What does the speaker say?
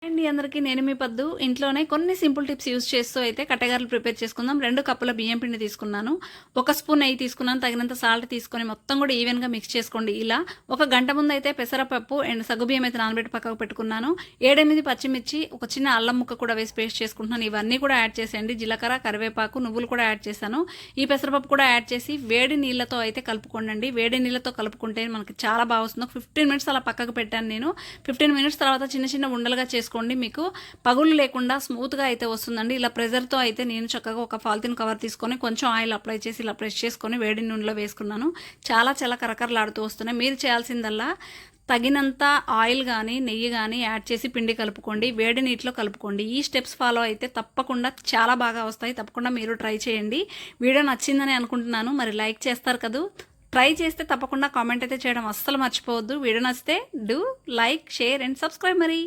అండి అందరికీ నేను మీ పద్దు ఇంట్లోనే కొన్ని సింపుల్ టిప్స్ యూస్ చేస్తూ అయితే కట్టెగారలు ప్రిపేర్ చేసుకుందాం. 2 కప్పుల బియ్యం పిండి తీసుకున్నాను, 1 స్పూన్ నెయ్యి తీసుకున్నాను, తగినంత సాల్ట్ తీసుకొని మొత్తం కూడా ఈవెన్గా మిక్స్ చేసుకోండి. ఇలా 1 గంట ముందు అయితే పెసరపప్పు అండ్ సగ్గుబియ్యం అయితే నానబెట్టి పక్కకు పెట్టుకున్నాను. 7-8 పచ్చిమిర్చి, ఒక చిన్న అల్లం ముక్క కూడా వేసి పేస్ట్ చేసుకుంటున్నాను. ఇవన్నీ కూడా యాడ్ చేసేయండి. జీలకర్ర, కరివేపాకు, నువ్వులు కూడా యాడ్ చేశాను. ఈ పెసరపప్పు కూడా యాడ్ చేసి వేడి నీళ్ళతో అయితే కలుపుకోండి. వేడి నీళ్ళతో కలుపుకుంటే మనకి చాలా బాగా వస్తుంది. 15 మినిట్స్ అలా పక్కకు పెట్టాను నేను. 15 మినిట్స్ తర్వాత చిన్న చిన్న ఉండలుగా చేసుకోండి. మీకు పగుళ్ళు లేకుండా స్మూత్గా అయితే వస్తుందండి. ఇలా ప్రెజర్తో అయితే నేను చక్కగా ఒక పాలిథిన్ కవర్ తీసుకొని కొంచెం ఆయిల్ అప్లై చేసి ఇలా ప్రెస్ చేసుకొని వేడి నూనెలో వేసుకున్నాను. చాలా కరకరలాడుతూ వస్తున్నాయి. మీరు చేయాల్సిందల్లా తగినంత ఆయిల్ కానీ నెయ్యి కానీ యాడ్ చేసి పిండి కలుపుకోండి. వేడి నీటిలో కలుపుకోండి. ఈ స్టెప్స్ ఫాలో అయితే తప్పకుండా చాలా బాగా వస్తాయి. తప్పకుండా మీరు ట్రై చేయండి. వీడియో నచ్చిందని అనుకుంటున్నాను. మరి లైక్ చేస్తారు కదూ. ట్రై చేస్తే తప్పకుండా కామెంట్ అయితే చేయడం అస్సలు మర్చిపోవద్దు. వీడియో నచ్చితే do like, share and subscribe మరి.